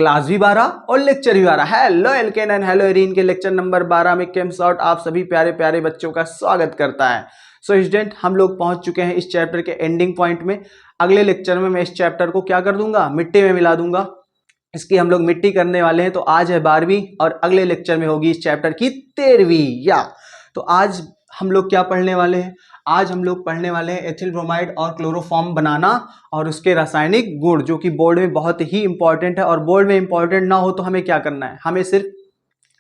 Class भी 12 और lecture भी 12। Halo alkane and hello arene के लेक्चर नंबर 12 में केम शॉर्ट आप सभी प्यारे प्यारे बच्चों का स्वागत करता है। सो स्टूडेंट, हम लोग पहुंच चुके हैं इस चैप्टर के एंडिंग पॉइंट में। अगले लेक्चर में मैं इस चैप्टर को क्या कर दूंगा, मिट्टी में मिला दूंगा। इसकी हम लोग मिट्टी करने वाले हैं। तो आज है 12वीं और अगले लेक्चर में होगी इस चैप्टर की 13वीं। या तो आज हम लोग क्या पढ़ने वाले हैं, आज हम लोग पढ़ने वाले हैं एथिल ब्रोमाइड और क्लोरोफॉर्म बनाना और उसके रासायनिक गुण, जो कि बोर्ड में बहुत ही इंपॉर्टेंट है। और बोर्ड में इंपॉर्टेंट ना हो तो हमें क्या करना है, हमें सिर्फ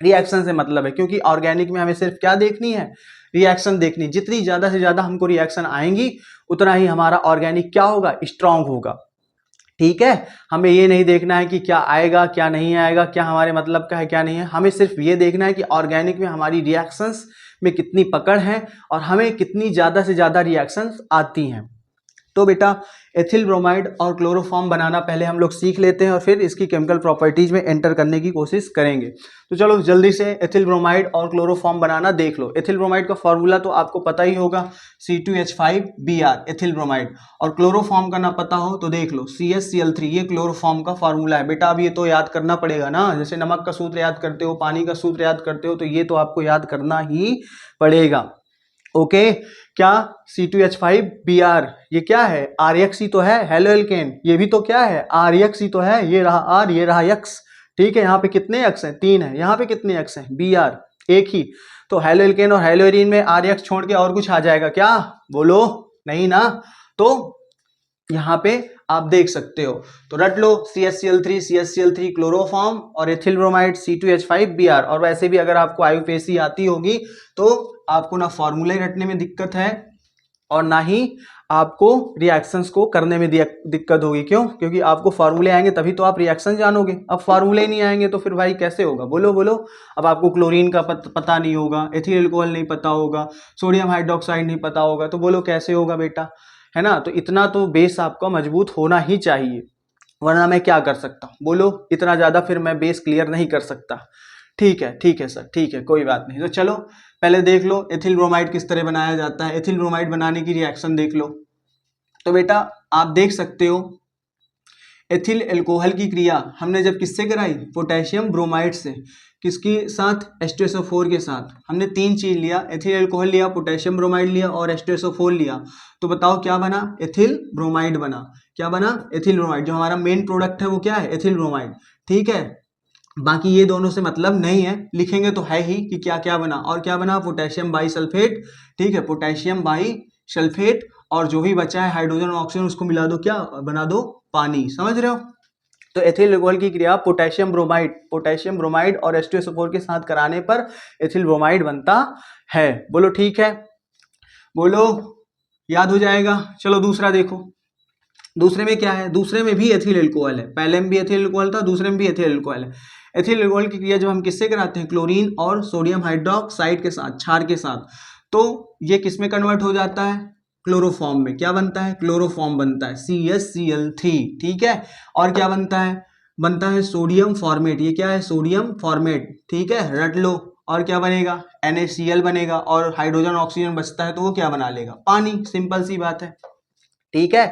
रिएक्शन से मतलब है, क्योंकि ऑर्गेनिक में हमें सिर्फ क्या देखनी है, रिएक्शन देखनी। जितनी ज्यादा से ज्यादा हमको रिएक्शन आएंगी उतना ही हमारा ऑर्गेनिक क्या होगा, स्ट्रांग होगा। ठीक है, हमें ये नहीं देखना है कि क्या आएगा क्या नहीं आएगा, क्या हमारे मतलब का है क्या नहीं है। हमें सिर्फ ये देखना है कि ऑर्गेनिक में हमारी रिएक्शंस में कितनी पकड़ है और हमें कितनी ज़्यादा से ज़्यादा रिएक्शंस आती हैं। तो बेटा एथिल ब्रोमाइड और क्लोरोफॉर्म बनाना पहले हम लोग सीख लेते हैं और फिर इसकी केमिकल प्रॉपर्टीज में एंटर करने की कोशिश करेंगे। तो चलो जल्दी से एथिल ब्रोमाइड और क्लोरोफॉर्म बनाना देख लो। एथिल ब्रोमाइड का फॉर्मूला तो आपको पता ही होगा, C2H5Br एथिल ब्रोमाइड। और क्लोरोफॉर्म का ना पता हो तो देख लो CaCl3, ये क्लोरोफॉर्म का फॉर्मूला है। बेटा अब ये तो याद करना पड़ेगा ना, जैसे नमक का सूत्र याद करते हो, पानी का सूत्र याद करते हो, तो ये तो आपको याद करना ही पड़ेगा। ओके क्या C2H5Br ये क्या है, RX ही तो है। हेलो एल्केन ये भी तो क्या है, RX ही तो है। ये रहा R, ये रहा X। ठीक है, यहाँ पे कितने X हैं, 3 है। यहाँ पे कितने X हैं, Br एक ही। तो हेलो एल्केन और हेलो एरीन में RX छोड़ के और कुछ आ जाएगा क्या, बोलो नहीं ना। तो यहाँ पे आप देख सकते हो, तो रट लो CaCl3 क्लोरोफॉर्म और एथिल ब्रोमाइड C2H5Br। और वैसे भी अगर आपको आईयूपीएसी आती होगी तो आपको ना फॉर्मूले रटने में दिक्कत है और ना ही आपको रिएक्शंस को करने में दिक्कत होगी। क्यों, क्योंकि आपको फार्मूले आएंगे तभी तो आप रिएक्शन जानोगे। अब फार्मूले नहीं आएंगे तो फिर भाई कैसे होगा, बोलो बोलो। अब आपको क्लोरीन का पता नहीं होगा, एथिल अल्कोहल नहीं पता होगा, सोडियम हाइड्रोक्साइड नहीं पता होगा, तो बोलो कैसे होगा बेटा, है ना। तो इतना तो बेस आपका मजबूत होना ही चाहिए, वरना मैं क्या कर सकता हूँ, बोलो। इतना ज़्यादा फिर मैं बेस क्लियर नहीं कर सकता। ठीक है सर, ठीक है, कोई बात नहीं। तो चलो पहले देख लो एथिल ब्रोमाइड किस तरह बनाया जाता है। एथिल ब्रोमाइड बनाने की रिएक्शन देख लो। तो बेटा आप देख सकते हो एथिल अल्कोहल की क्रिया हमने जब किससे कराई, पोटेशियम ब्रोमाइड से। किसके साथ, H2SO4 के साथ। हमने 3 चीज लिया, एथिल अल्कोहल लिया, पोटेशियम ब्रोमाइड लिया और H2SO4 लिया। तो बताओ क्या बना, एथिल ब्रोमाइड बना। क्या बना, एथिल ब्रोमाइड। जो हमारा मेन प्रोडक्ट है वो क्या है, एथिल ब्रोमाइड। ठीक है, बाकी ये दोनों से मतलब नहीं है, लिखेंगे तो है ही कि क्या क्या बना। और क्या बना, पोटेशियम बाईसल्फेट। ठीक है, पोटेशियम बाईसल्फेट। और जो भी बचा है हाइड्रोजन और ऑक्सीजन उसको मिला दो, क्या बना दो, पानी। समझ रहे हो। तो एथिल अल्कोहल की क्रिया पोटेशियम ब्रोमाइड और H2SO4 के साथ कराने पर एथिल ब्रोमाइड बनता है। बोलो ठीक है, बोलो याद हो जाएगा। चलो दूसरा देखो, दूसरे में क्या है, दूसरे में भी एथिल अल्कोहल है। पहले में भी एथिल अल्कोहल था, दूसरे में भी एथिल अल्कोहल है। एथिल अल्कोहल की क्रिया जब हम किससे कराते हैं, क्लोरीन और सोडियम हाइड्रोक्साइड के साथ, क्षार के साथ, तो ये किस में कन्वर्ट हो जाता है, क्लोरोफॉर्म में। क्या बनता है, क्लोरोफॉर्म बनता है CaCl3। ठीक है, और क्या बनता है सोडियम फॉर्मेट। ये क्या है, सोडियम फॉर्मेट। ठीक है, रट लो। और क्या बनेगा, NaCl बनेगा। और हाइड्रोजन ऑक्सीजन बचता है तो वो क्या बना लेगा, पानी। सिंपल सी बात है। ठीक है,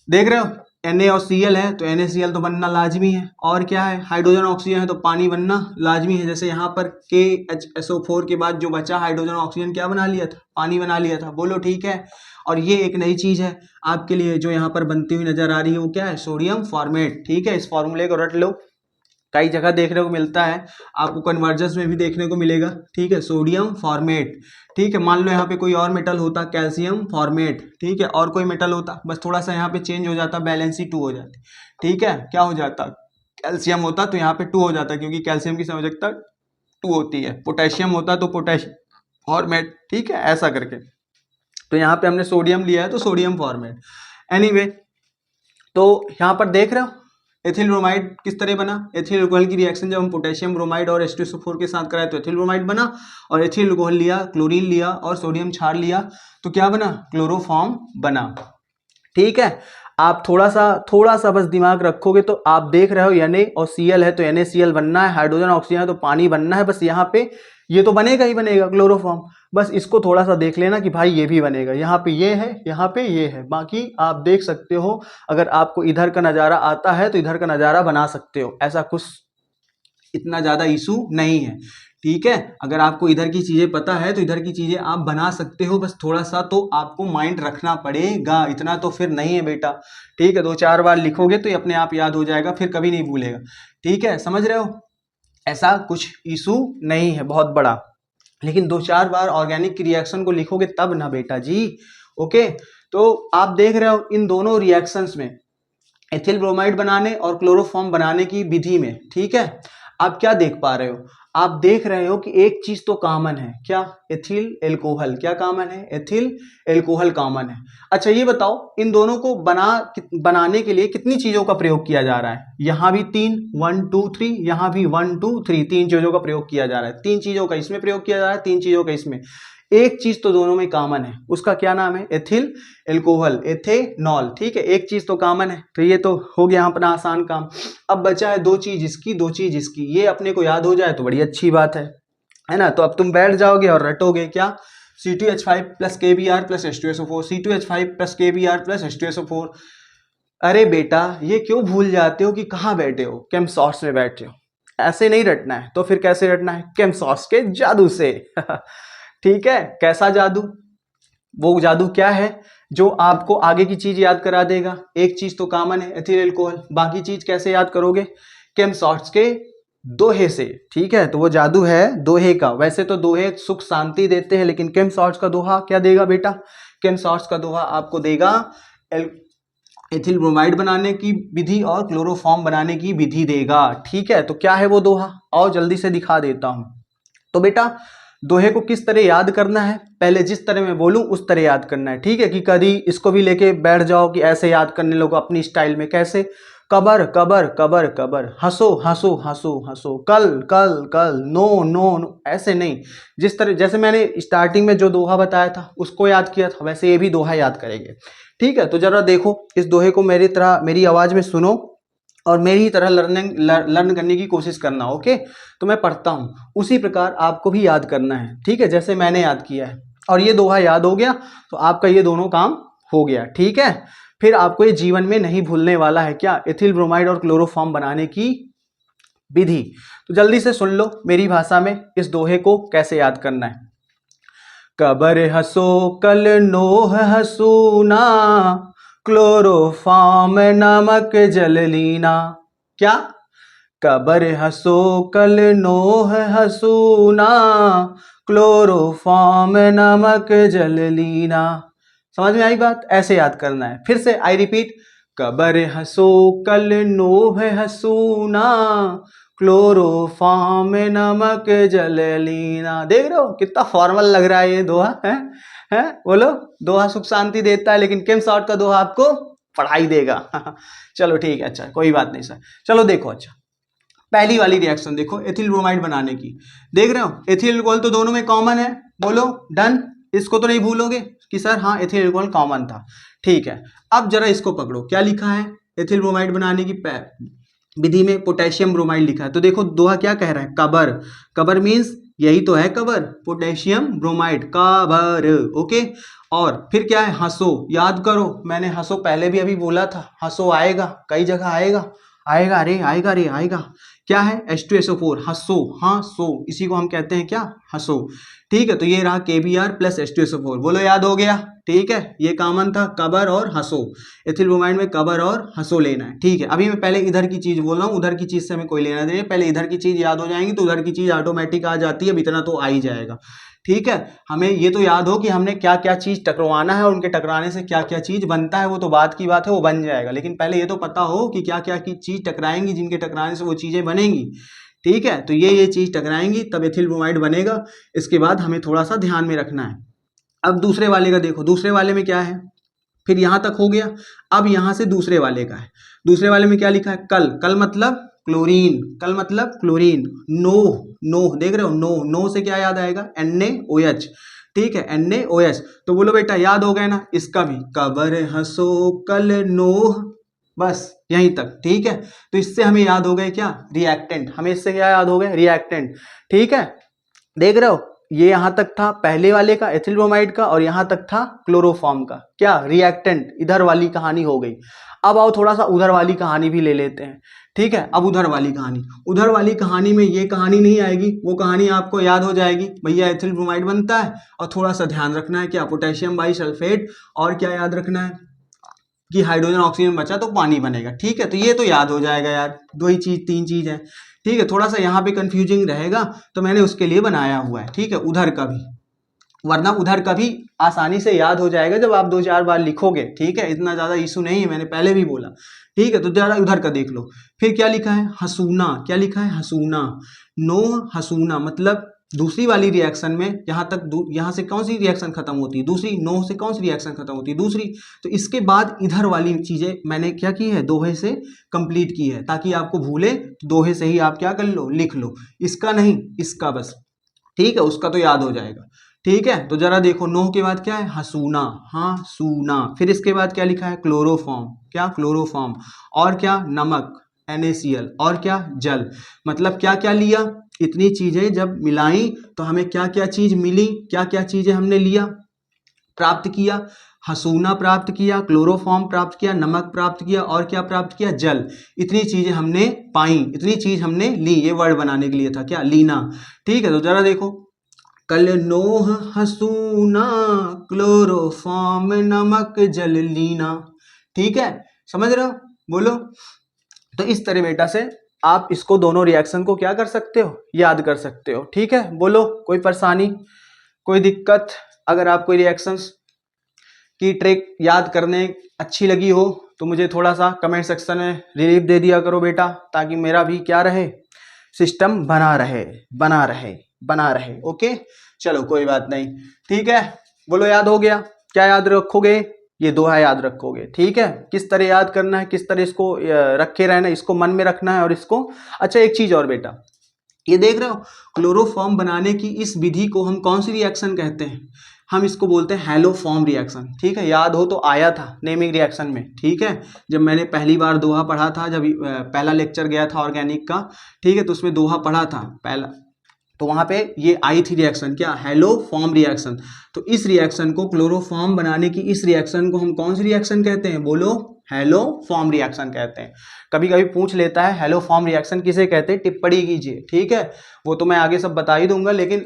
देख रहे हो, Na और Cl है तो NaCl तो बनना लाजमी है। और क्या है, हाइड्रोजन ऑक्सीजन है तो पानी बनना लाजमी है। जैसे यहाँ पर KHSO4 के बाद जो बचा हाइड्रोजन ऑक्सीजन क्या बना लिया था, पानी बना लिया था। बोलो ठीक है। और ये एक नई चीज है आपके लिए जो यहाँ पर बनती हुई नजर आ रही है, वो क्या है, सोडियम फॉर्मेट। ठीक है, इस फॉर्मूले को रट लो, कई जगह देखने को मिलता है, आपको कन्वर्जन्स में भी देखने को मिलेगा। ठीक है, सोडियम फॉर्मेट। ठीक है, मान लो यहाँ पे कोई और मेटल होता, कैल्शियम फॉर्मेट। ठीक है, और कोई मेटल होता, बस थोड़ा सा यहाँ पे चेंज हो जाता, बैलेंसी 2 हो जाती। ठीक है, क्या हो जाता, कैल्शियम होता तो यहाँ पे 2 हो जाता, क्योंकि कैल्शियम की संयोजकता 2 होती है। पोटेशियम होता तो पोटेशियम फॉर्मेट। ठीक है, ऐसा करके। तो यहाँ पे हमने सोडियम लिया है तो सोडियम फॉर्मेट। एनीवे, तो यहाँ पर देख रहे हो एथिल ब्रोमाइड किस तरह बना। एथिल अल्कोहल की रिएक्शन जब हम पोटेशियम ब्रोमाइड और H2SO4 के साथ कराए तो एथिल ब्रोमाइड बना। और एथिल अल्कोहल लिया, क्लोरीन लिया और सोडियम क्षार लिया तो क्या बना, क्लोरोफॉर्म बना। ठीक है, आप थोड़ा सा बस दिमाग रखोगे तो आप देख रहे हो Na और Cl है तो NaCl बनना है, हाइड्रोजन ऑक्सीजन है तो पानी बनना है, बस यहाँ पे ये तो बनेगा ही बनेगा क्लोरोफॉर्म। बस इसको थोड़ा सा देख लेना कि भाई ये भी बनेगा, यहाँ पे ये है, यहाँ पे ये है, बाकी आप देख सकते हो। अगर आपको इधर का नज़ारा आता है तो इधर का नज़ारा बना सकते हो, ऐसा कुछ इतना ज़्यादा इशू नहीं है, ठीक है। अगर आपको इधर की चीज़ें पता है तो इधर की चीज़ें आप बना सकते हो, बस थोड़ा सा तो आपको माइंड रखना पड़ेगा, इतना तो फिर नहीं है बेटा, ठीक है। 2-4 बार लिखोगे तो ये अपने आप याद हो जाएगा, फिर कभी नहीं भूलेगा, ठीक है, समझ रहे हो। ऐसा कुछ इशू नहीं है बहुत बड़ा, लेकिन 2-4 बार ऑर्गेनिक की रिएक्शन को लिखोगे तब ना बेटा जी, ओके। तो आप देख रहे हो इन दोनों रिएक्शंस में, एथिल ब्रोमाइड बनाने और क्लोरोफॉर्म बनाने की विधि में, ठीक है, आप क्या देख पा रहे हो, आप देख रहे हो कि एक चीज तो कॉमन है, क्या, एथिल एल्कोहल, क्या कॉमन है, एथिल एल्कोहल कॉमन है। अच्छा ये बताओ इन दोनों को बनाने के लिए कितनी चीजों का प्रयोग किया जा रहा है, यहाँ भी 3, 1 2 3, यहाँ भी 1 2 3, 3 चीजों का प्रयोग किया जा रहा है, 3 चीजों का इसमें प्रयोग किया जा रहा है, 3 चीजों का इसमें। एक चीज तो दोनों में कॉमन है, उसका क्या नाम है, एथिल एल्कोहल, एथेनॉल, ठीक है, एक चीज तो कॉमन है, तो ये तो हो गया अपना आसान काम। अब बचा है 2 चीज इसकी, 2 चीज इसकी, ये अपने को याद हो जाए तो बड़ी अच्छी बात है ना। तो अब तुम बैठ जाओगे और रटोगे क्या, C2H5 plus KBr plus H2SO4, C2H5 plus KBr plus H2SO4। अरे बेटा ये क्यों भूल जाते हो कि कहाँ बैठे हो, केम सॉर्ट्स में बैठे हो, ऐसे नहीं रटना है, तो फिर कैसे रटना है, केम सॉर्ट्स के जादू से ठीक है। कैसा जादू, वो जादू क्या है जो आपको आगे की चीज याद करा देगा। एक चीज तो कॉमन है एथिल अल्कोहल, बाकी चीज कैसे याद करोगे, केम सॉर्ट्स के दोहे से, ठीक है। तो वो जादू है दोहे का। वैसे तो दोहे सुख शांति देते हैं, लेकिन केम सॉर्ट्स का दोहा क्या देगा बेटा, केम सॉर्ट्स का दोहा आपको देगा एथिल ब्रोमाइड बनाने की विधि और क्लोरोफॉर्म बनाने की विधि देगा, ठीक है। तो क्या है वो दोहा, और जल्दी से दिखा देता हूं। तो बेटा दोहे को किस तरह याद करना है, पहले जिस तरह मैं बोलूं उस तरह याद करना है, ठीक है। कि कभी इसको भी लेके बैठ जाओ कि ऐसे याद करने लोगों अपनी स्टाइल में, कैसे, कबर कबर कबर कबर, हंसो हंसो हंसो हंसो, कल कल कल, नो नो नो, ऐसे नहीं। जिस तरह जैसे मैंने स्टार्टिंग में जो दोहा बताया था उसको याद किया था, वैसे ये भी दोहा याद करेंगे, ठीक है। तो जरा देखो इस दोहे को मेरी तरह मेरी आवाज में सुनो और मेरी ही तरह लर्न करने की कोशिश करना, ओके। तो मैं पढ़ता हूँ उसी प्रकार आपको भी याद करना है, ठीक है, जैसे मैंने याद किया है। और ये दोहा याद हो गया तो आपका ये दोनों काम हो गया, ठीक है। फिर आपको ये जीवन में नहीं भूलने वाला है, क्या, एथिल ब्रोमाइड और क्लोरोफॉर्म बनाने की विधि। तो जल्दी से सुन लो मेरी भाषा में इस दोहे को कैसे याद करना है। कबर हंसो कल नोह हसूना, क्लोरोफॉर्म नमक जल लीना, क्या, कबर हंसो कल नोह हसूना, क्लोरोफॉर्म नमक जल लीना। समझ में आई बात, ऐसे याद करना है। फिर से आई रिपीट, कबर हंसो कल नोह हसूना, क्लोरोफॉर्म नमक जल लीना। देख रहे हो कितना फॉर्मल लग रहा है ये दोहा, है बोलो, दोहा सुख शांति देता है, लेकिन केम सॉर्ट का दोहा आपको पढ़ाई देगा चलो ठीक है, अच्छा कोई बात नहीं सर। चलो देखो, अच्छा पहली वाली रिएक्शन देखो एथिल ब्रोमाइड बनाने की, देख रहे हो एथिल अल्कोहल तो दोनों में कॉमन है, बोलो डन, इसको तो नहीं भूलोगे कि सर हाँ एथिल अल्कोहल कॉमन था, ठीक है। अब जरा इसको पकड़ो, क्या लिखा है एथिल ब्रोमाइड बनाने की विधि में, पोटेशियम ब्रोमाइड लिखा है। तो देखो दोहा क्या कह रहा है, कबर, कबर मीन्स यही तो है cover, potassium bromide, cover, okay. और फिर क्या है, हंसो, याद करो मैंने हंसो पहले भी अभी बोला था, हंसो आएगा कई जगह, आएगा आएगा रे आएगा रे आएगा, क्या है H2SO4, हंसो, हाँ सो, इसी को हम कहते हैं क्या, हंसो, ठीक है। तो ये रहा KBr प्लस H2SO4, बोलो याद हो गया, ठीक है। ये कॉमन था कबर और हंसो, एथिल ब्रोमाइड में कबर और हंसो लेना है, ठीक है। अभी मैं पहले इधर की चीज बोल रहा हूँ, उधर की चीज से हमें कोई लेना देना, पहले इधर की चीज याद हो जाएंगी तो उधर की चीज ऑटोमेटिक आ जाती है, अब इतना तो आ ही जाएगा, ठीक है। हमें ये तो याद हो कि हमने क्या क्या चीज टकराना है और उनके टकराने से क्या क्या चीज बनता है, वो तो बात की बात है, वो बन जाएगा, लेकिन पहले ये तो पता हो कि क्या क्या की चीज टकराएंगी, जिनके टकराने से वो चीजें बनेंगी, ठीक है। तो ये चीज टकराएंगी तब एथिल ब्रोमाइड बनेगा, इसके बाद हमें थोड़ा सा ध्यान में रखना है। अब दूसरे वाले का देखो, दूसरे वाले में क्या है, फिर यहां तक हो गया, अब यहां से दूसरे वाले का है। दूसरे वाले में क्या लिखा है, कल, कल मतलब क्लोरीन, कल मतलब क्लोरीन, नोह, नोह देख रहे हो, नोह, नोह से क्या याद आएगा, NaOH, ठीक है, NaOH। तो बोलो बेटा याद हो गया ना, इसका भी कबर हंसो कल नोह, बस यहीं तक। ठीक है, तो इससे हमें याद हो गए क्या, रिएक्टेंट। हमें इससे क्या याद हो गए, रिएक्टेंट। ठीक है, देख रहे हो, ये यहां तक था पहले वाले का एथिल ब्रोमाइड का, और यहां तक था क्लोरोफॉर्म का, क्या रिएक्टेंट। इधर वाली कहानी हो गई। अब आओ थोड़ा सा उधर वाली कहानी भी ले लेते हैं। ठीक है, अब उधर वाली कहानी, उधर वाली कहानी में ये कहानी नहीं आएगी, वो कहानी आपको याद हो जाएगी। भैया एथिल ब्रोमाइड बनता है, और थोड़ा सा ध्यान रखना है क्या, पोटेशियम बाइसल्फेट, और क्या याद रखना है कि हाइड्रोजन ऑक्सीजन बचा तो पानी बनेगा। ठीक है, तो ये तो याद हो जाएगा यार, दो ही चीज, तीन चीज है। ठीक है, थोड़ा सा यहाँ पे कंफ्यूजिंग रहेगा, तो मैंने उसके लिए बनाया हुआ है। ठीक है, उधर का भी, वरना उधर का भी आसानी से याद हो जाएगा जब आप 2-4 बार लिखोगे। ठीक है, इतना ज्यादा इशू नहीं है, मैंने पहले भी बोला। ठीक है, तो जरा उधर का देख लो। फिर क्या लिखा है, हसूना, क्या लिखा है, हसूना, नो हसूना, मतलब दूसरी वाली रिएक्शन में यहाँ तक, यहाँ से कौन सी रिएक्शन खत्म होती है, दूसरी, नो से कौन सी रिएक्शन खत्म होती है, दूसरी। तो इसके बाद इधर वाली चीजें मैंने क्या की है, दोहे से कंप्लीट की है, ताकि आपको भूले तो दोहे से ही आप क्या कर लो, लिख लो, इसका नहीं, इसका बस। ठीक है, उसका तो याद हो जाएगा। ठीक है, तो जरा देखो, नोह के बाद क्या है, हसूना, हाँ सूना। फिर इसके बाद क्या लिखा है, क्लोरोफॉर्म, क्या क्लोरोफॉर्म, और क्या नमक NaCl, और क्या जल। मतलब क्या क्या लिया, इतनी चीजें जब मिलाई तो हमें क्या क्या चीज मिली, क्या क्या चीजें हमने लिया, प्राप्त किया, हसूना प्राप्त किया, क्लोरोफॉर्म प्राप्त किया, नमक प्राप्त किया, और क्या प्राप्त किया, जल। इतनी चीजें हमने पाई, इतनी चीज हमने ली, ये वर्ड बनाने के लिए था क्या, लीना। ठीक है, तो जरा देखो, कल नोह हसूना क्लोरोफॉर्म नमक जल लीना। ठीक है, समझ रहे हो, बोलो। तो इस तरह बेटा से आप इसको, दोनों रिएक्शन को क्या कर सकते हो, याद कर सकते हो। ठीक है, बोलो, कोई परेशानी, कोई दिक्कत। अगर आप कोई रिएक्शंस की ट्रिक याद करने अच्छी लगी हो तो मुझे थोड़ा सा कमेंट सेक्शन में रिलीफ दे दिया करो बेटा, ताकि मेरा भी क्या रहे, सिस्टम बना रहे, बना रहे, बना रहे। ओके, चलो कोई बात नहीं। ठीक है, बोलो याद हो गया, क्या याद रखोगे, ये दोहा याद रखोगे। ठीक है, किस तरह याद करना है, किस तरह इसको रखे रहना, इसको मन में रखना है, और इसको, अच्छा एक चीज और बेटा, ये देख रहे हो, क्लोरोफॉर्म बनाने की इस विधि को हम कौन सी रिएक्शन कहते हैं, हम इसको बोलते हैं हैलोफॉर्म रिएक्शन। ठीक है, याद हो तो आया था नेमिंग रिएक्शन में। ठीक है, जब मैंने पहली बार दोहा पढ़ा था, जब पहला लेक्चर गया था ऑर्गेनिक का, ठीक है, तो उसमें दोहा पढ़ा था पहला, तो वहां पे ये आई थी रिएक्शन, क्या, हैलोफॉर्म रिएक्शन। तो इस रिएक्शन को, क्लोरोफॉर्म बनाने की इस रिएक्शन को हम कौन सी रिएक्शन कहते हैं, बोलो, हैलोफॉर्म रिएक्शन कहते हैं। कभी कभी पूछ लेता है हैलोफॉर्म रिएक्शन किसे कहते हैं, टिप्पणी कीजिए। ठीक है, वो तो मैं आगे सब बता ही दूंगा, लेकिन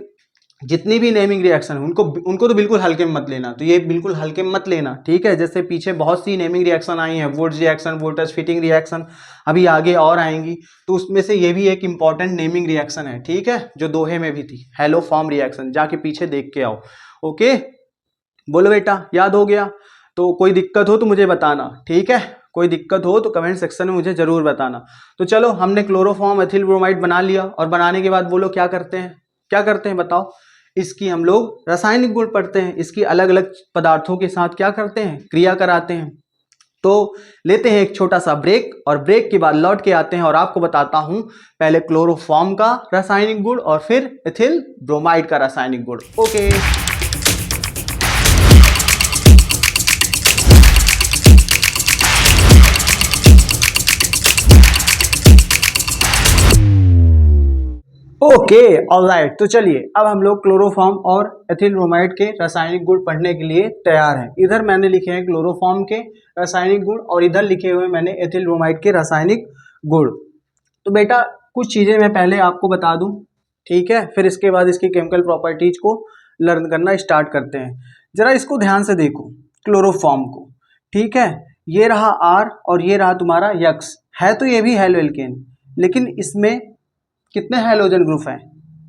जितनी भी नेमिंग रिएक्शन है उनको तो बिल्कुल हल्के में मत लेना, तो ये बिल्कुल हल्के में मत लेना। ठीक है, जैसे पीछे बहुत सी नेमिंग रिएक्शन आई हैं, Wurtz reaction, Wurtz Fittig reaction, अभी आगे और आएंगी, तो उसमें से ये भी एक इंपॉर्टेंट नेमिंग रिएक्शन है। ठीक है, जो दोहे में भी थी, हैलोफॉर्म रिएक्शन, जाके पीछे देख के आओ। ओके, बोलो बेटा याद हो गया। तो कोई दिक्कत हो तो मुझे बताना। ठीक है, कोई दिक्कत हो तो कमेंट सेक्शन में मुझे जरूर बताना। तो चलो, हमने क्लोरोफॉर्म एथिल ब्रोमाइड बना लिया, और बनाने के बाद बोलो क्या करते हैं, क्या करते हैं बताओ, इसकी हम लोग रासायनिक गुण पढ़ते हैं, इसकी अलग अलग पदार्थों के साथ क्या करते हैं, क्रिया कराते हैं। तो लेते हैं एक छोटा सा ब्रेक, और ब्रेक के बाद लौट के आते हैं और आपको बताता हूं पहले क्लोरोफॉर्म का रासायनिक गुण और फिर एथिल ब्रोमाइड का रासायनिक गुण। Okay, okay alright. तो चलिए, अब हम लोग क्लोरोफॉर्म और एथिल ब्रोमाइड के रासायनिक गुण पढ़ने के लिए तैयार हैं। इधर मैंने लिखे हैं क्लोरोफॉर्म के रासायनिक गुण, और इधर लिखे हुए मैंने एथिल ब्रोमाइड के रासायनिक गुण। तो बेटा कुछ चीजें मैं पहले आपको बता दूं, ठीक है, फिर इसके बाद इसकी केमिकल प्रॉपर्टीज को लर्न करना स्टार्ट करते हैं। जरा इसको ध्यान से देखो, क्लोरोफॉर्म को। ठीक है, ये रहा R और ये रहा तुम्हारा यक्स, है तो ये भी हैलो एल्केन, लेकिन इसमें कितने हाइड्रोजन ग्रुप हैं,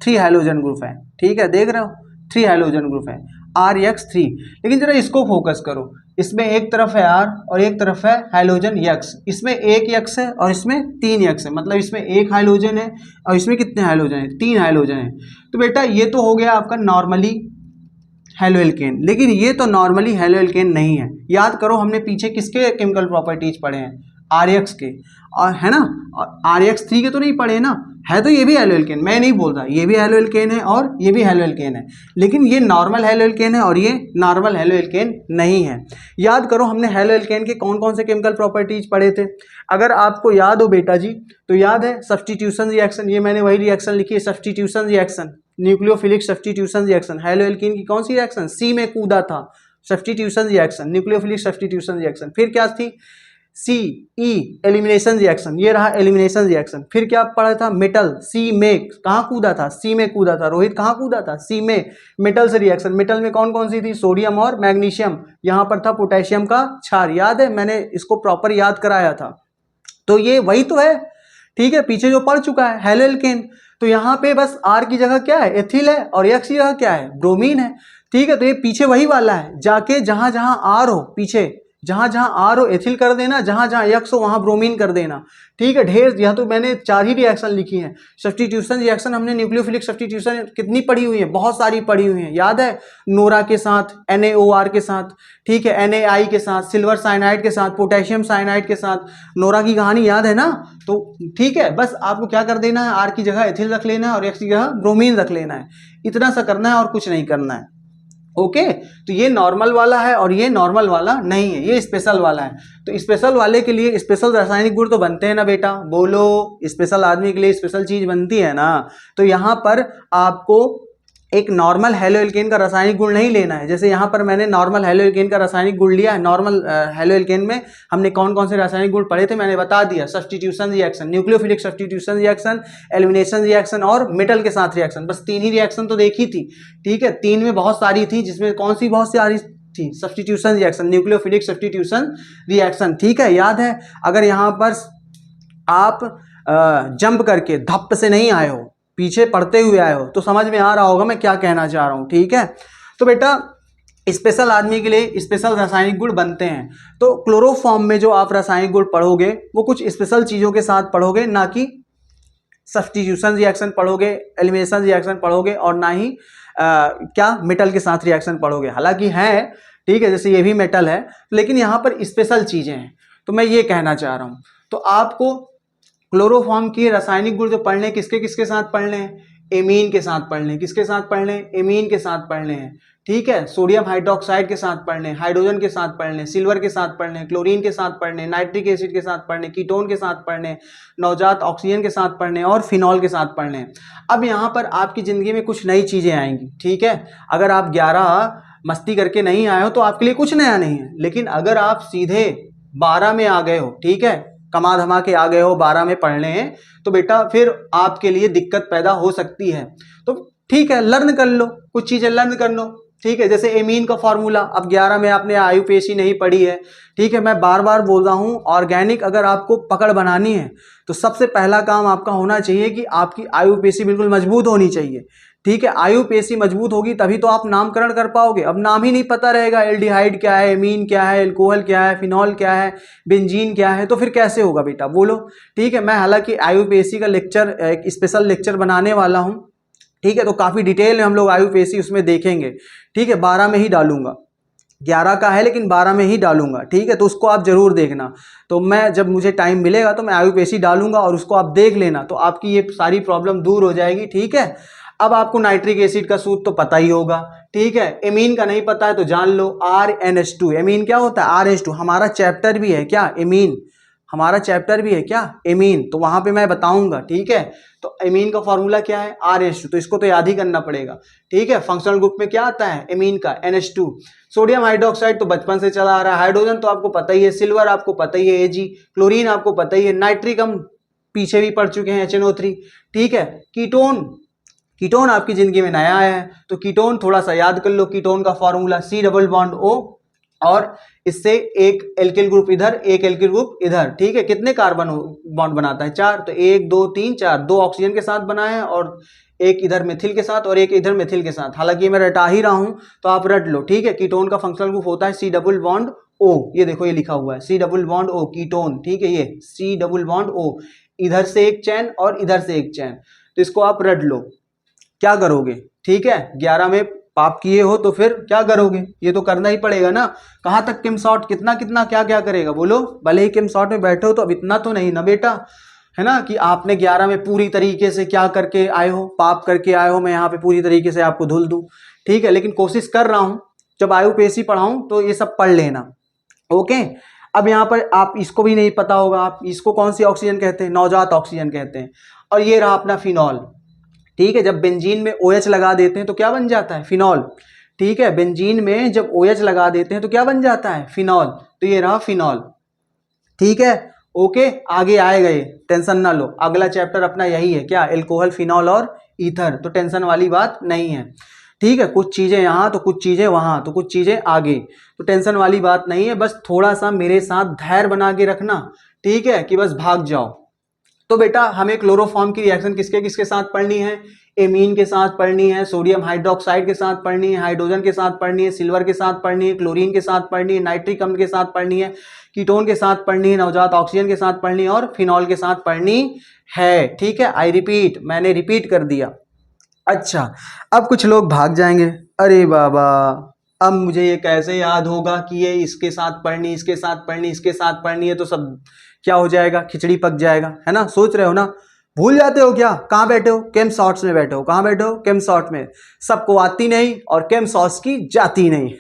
3 हाइड्रोजन ग्रुप हैं। ठीक है, देख रहे हो, 3 हाइड्रोजन ग्रुप हैं, RX3। लेकिन जरा इसको फोकस करो, इसमें एक तरफ है R और एक तरफ है हाइड्रोजन यक्स, इसमें एक यक्स है और इसमें 3 यक्स है, मतलब इसमें एक हाइड्रोजन है और इसमें कितने हाइड्रोजन है, 3 हाइड्रोजन है। तो बेटा ये तो हो गया आपका नॉर्मली हैलो एल्केन, लेकिन ये तो नॉर्मली हैलो एल्केन नहीं है। याद करो, हमने पीछे किसके केमिकल प्रॉपर्टीज पढ़े हैं, RX के, और है ना, और RX3 के तो नहीं पढ़े ना, है तो ये भी हेलोएल्केन, मैं नहीं बोल रहा, ये भी हेलोएल्केन है और ये भी हेलोएल्केन है, लेकिन ये नॉर्मल हेलोएल्केन है और ये नॉर्मल हेलोएल्केन नहीं है। याद करो हमने हेलोएल्केन के कौन कौन से केमिकल प्रॉपर्टीज पढ़े थे, अगर आपको याद हो बेटा जी तो याद है सब्स्टिट्यूशन रिएक्शन, ये मैंने वही रिएक्शन लिखी है, substitution reaction, nucleophilic substitution reaction. Haloalkane की कौन सी रिएक्शन, सी में कूदा था, substitution reaction, nucleophilic substitution reaction. फिर क्या थी, सी ई एलिमिनेशन रिएक्शन, ये रहा एलिमिनेशन रिएक्शन। फिर क्या पढ़ा था, मेटल, सी में कहाँ कूदा था, सी में कूदा था, रोहित कहाँ कूदा था, सी में, मेटल से रिएक्शन। मेटल में कौन कौन सी थी, सोडियम और मैग्नीशियम, यहाँ पर था पोटेशियम का क्षार, याद है मैंने इसको प्रॉपर याद कराया था। तो ये वही तो है, ठीक है, पीछे जो पढ़ चुका है हेलोएल्केन। तो यहाँ पे बस आर की जगह क्या है, एथिल है, और एक्स की जगह क्या है, ब्रोमीन है, ठीक है। तो ये पीछे वही वाला है, जाके जहां जहां आर हो, पीछे जहां जहां आर हो एथिल कर देना, जहां जहां एक्स हो वहां ब्रोमीन कर देना, ठीक है। ढेर, यहाँ तो मैंने 4 ही रिएक्शन लिखी हैं। सब्स्टिट्यूशन रिएक्शन हमने न्यूक्लियोफिलिक सब्स्टिट्यूशन कितनी पढ़ी हुई है, बहुत सारी पढ़ी हुई हैं, याद है, नोरा के साथ, NaOR के साथ, ठीक है, Na के साथ, सिल्वर साइनाइड के साथ, पोटेशियम साइनाइड के साथ, नोरा की कहानी याद है ना। तो ठीक है, बस आपको क्या कर देना है, आर की जगह एथिल रख लेना है और एक्स की जगह ब्रोमीन रख लेना है, इतना सा करना है और कुछ नहीं करना है। ओके तो ये नॉर्मल वाला है और ये नॉर्मल वाला नहीं है, ये स्पेशल वाला है। तो स्पेशल वाले के लिए स्पेशल रासायनिक गुण तो बनते हैं ना बेटा, बोलो, स्पेशल आदमी के लिए स्पेशल चीज बनती है ना। तो यहाँ पर आपको एक नॉर्मल हेलोएल्केन का रासायनिक गुण नहीं लेना है, जैसे यहाँ पर मैंने नॉर्मल हेलोएल्केन का रासायनिक गुण लिया है। नॉर्मल हेलोएल्केन में हमने कौन कौन से रासायनिक गुण पढ़े थे मैंने बता दिया, substitution reaction, nucleophilic substitution reaction, elimination reaction और मेटल के साथ रिएक्शन, बस 3 ही रिएक्शन तो देखी थी, ठीक है। 3 में बहुत सारी थी, जिसमें कौन सी बहुत सारी थी, substitution reaction, nucleophilic substitution reaction, ठीक है, याद है। अगर यहाँ पर आप जंप करके धप से नहीं आए हो, पीछे पढ़ते हुए आए हो, तो समझ में आ रहा होगा मैं क्या कहना चाह रहा हूं, ठीक है। तो बेटा स्पेशल आदमी के लिए स्पेशल रासायनिक गुण बनते हैं। तो क्लोरोफॉर्म में जो आप रासायनिक गुण पढ़ोगे वो कुछ स्पेशल चीजों के साथ पढ़ोगे, ना कि सब्स्टिट्यूशन रिएक्शन पढ़ोगे, एलिमिनेशन रिएक्शन पढ़ोगे, और ना ही क्या मेटल के साथ रिएक्शन पढ़ोगे। हालांकि है, ठीक है, जैसे ये भी मेटल है, लेकिन यहाँ पर स्पेशल चीजें हैं। तो मैं ये कहना चाह रहा हूँ, तो आपको क्लोरोफॉर्म की रासायनिक गुण जो पढ़ने किसके किसके साथ पढ़ने हैं, एमीन के साथ पढ़ने, किसके साथ पढ़ने, एमीन के साथ पढ़ने हैं, ठीक है। सोडियम हाइड्रोक्साइड के साथ पढ़ने, हाइड्रोजन के साथ पढ़ने, सिल्वर के साथ पढ़ने, क्लोरीन के साथ पढ़ने, नाइट्रिक एसिड के साथ पढ़ने, कीटोन के साथ पढ़ने, नवजात ऑक्सीजन के साथ पढ़ने और फिनॉल के साथ पढ़ने। अब यहाँ पर आपकी जिंदगी में कुछ नई चीजें आएंगी, ठीक है। अगर आप 11 मस्ती करके नहीं आए हो तो आपके लिए कुछ नया नहीं है, लेकिन अगर आप सीधे 12 में आ गए हो, ठीक है, कमा धमा के आ गए हो 12 में पढ़ने, तो बेटा फिर आपके लिए दिक्कत पैदा हो सकती है। तो ठीक है, लर्न कर लो, कुछ चीजें लर्न कर लो, ठीक है। जैसे एमीन का फॉर्मूला, अब 11 में आपने आयुपेशी नहीं पढ़ी है, ठीक है, मैं बार बार बोल रहा हूं, ऑर्गेनिक अगर आपको पकड़ बनानी है तो सबसे पहला काम आपका होना चाहिए कि आपकी आयुपेशी बिल्कुल मजबूत होनी चाहिए, ठीक है। आयुपेशी मजबूत होगी तभी तो आप नामकरण कर पाओगे। अब नाम ही नहीं पता रहेगा, एल्डिहाइड क्या है, एमीन क्या है, एल्कोहल क्या है, फिनॉल क्या है, बेंजीन क्या है, तो फिर कैसे होगा बेटा, बोलो, ठीक है। मैं हालांकि आयुपेशी का लेक्चर, एक स्पेशल लेक्चर बनाने वाला हूं, ठीक है, तो काफी डिटेल में हम लोग आयुपेशी उसमें देखेंगे, ठीक है। 12 में ही डालूंगा, 11 का है लेकिन 12 में ही डालूंगा, ठीक है, तो उसको आप जरूर देखना। तो मैं जब मुझे टाइम मिलेगा तो मैं आयुपेशी डालूंगा और उसको आप देख लेना, तो आपकी ये सारी प्रॉब्लम दूर हो जाएगी, ठीक है। अब आपको नाइट्रिक एसिड का सूत्र तो पता ही होगा, ठीक है। एमीन का नहीं पता है तो जान लो, RNH2। एमीन क्या होता है, RNH2, हमारा चैप्टर भी है क्या, एमीन, हमारा चैप्टर भी है क्या, एमीन, तो वहां पे मैं बताऊंगा, ठीक है। तो एमीन का फॉर्मूला क्या है, RNH2, तो इसको तो याद ही करना पड़ेगा, ठीक है। फंक्शनल ग्रुप में क्या आता है एमीन का, NH2। सोडियम हाइड्रोक्साइड तो बचपन से चला आ रहा है, हाइड्रोजन तो आपको पता ही है, सिल्वर आपको पता ही है, Ag, क्लोरीन आपको पता ही है, नाइट्रिक हम पीछे भी पढ़ चुके हैं, HNO3, ठीक है। कीटोन, कीटोन आपकी जिंदगी में नया आया है, तो कीटोन थोड़ा सा याद कर लो। कीटोन का formula C double bond O, और इससे एक एल्किल ग्रुप इधर, एक एल्किल ग्रुप इधर, ठीक है। कितने कार्बन बॉन्ड बनाता है, 4, तो 1 2 3 4, 2 ऑक्सीजन के साथ बना है और एक इधर मिथिल के साथ और एक इधर मिथिल के साथ। हालांकि मैं रटा ही रहा हूं तो आप रट लो, ठीक है। कीटोन का फंक्शनल ग्रुप होता है C डबल बॉन्ड O, ये देखो ये लिखा हुआ है C double bond O, ketone, ठीक है, ये C डबल बॉन्ड O, इधर से एक चैन और इधर से एक चैन, तो इसको आप रट लो। क्या करोगे, ठीक है, 11 में पाप किए हो तो फिर क्या करोगे, ये तो करना ही पड़ेगा ना। कहाँ तक किम शॉर्ट, कितना कितना क्या क्या करेगा, बोलो, भले ही किम शॉर्ट में बैठे हो तो अब इतना तो नहीं ना बेटा, है ना, कि आपने 11 में पूरी तरीके से क्या करके आए हो, पाप करके आए हो, मैं यहाँ पे पूरी तरीके से आपको धुल दूं, ठीक है। लेकिन कोशिश कर रहा हूं, जब IUPAC पढ़ाऊं तो ये सब पढ़ लेना, ओके। अब यहाँ पर आप इसको भी नहीं पता होगा, आप इसको कौन सी ऑक्सीजन कहते हैं, नवजात ऑक्सीजन कहते हैं। और ये रहा अपना फिनॉल, ठीक है। जब बेंजीन में OH लगा देते हैं तो क्या बन जाता है, फिनॉल, ठीक है। बेंजीन में जब OH लगा देते हैं तो क्या बन जाता है, फिनॉल। तो ये रहा फिनॉल, ठीक है, ओके। आगे आएगा ये, टेंशन ना लो, अगला चैप्टर अपना यही है, क्या, एल्कोहल, फिनॉल और ईथर, तो टेंशन वाली बात नहीं है, ठीक है। कुछ चीजें यहाँ तो कुछ चीजें वहां तो कुछ चीजें आगे, तो टेंशन वाली बात नहीं है। बस थोड़ा सा मेरे साथ धैर्य बना के रखना, ठीक है, कि बस भाग जाओ। तो बेटा हमें क्लोरोफॉर्म की रिएक्शन किसके किसके साथ पढ़नी है, एमीन के साथ पढ़नी है, सोडियम हाइड्रोक्साइड के साथ पढ़नी है, हाइड्रोजन के साथ पढ़नी है, सिल्वर के साथ पढ़नी है, क्लोरीन के साथ पढ़नी है, नाइट्रिक अम्ल के साथ पढ़नी है, कीटोन के साथ पढ़नी है, नवजात ऑक्सीजन के साथ पढ़नी है और फिनॉल के साथ पढ़नी है, ठीक है। आई रिपीट, मैंने रिपीट कर दिया। अच्छा, अब कुछ लोग भाग जाएंगे, अरे बाबा अब मुझे ये कैसे याद होगा कि ये इसके साथ पढ़नी, इसके साथ पढ़नी, इसके साथ पढ़नी है, तो सब क्या हो जाएगा, खिचड़ी पक जाएगा, है ना। सोच रहे हो ना, भूल जाते हो क्या, कहाँ बैठे हो, केम शॉर्ट्स में बैठे हो, कहाँ बैठे हो, केम शॉर्ट में। सबको आती नहीं और केम सॉस की जाती नहीं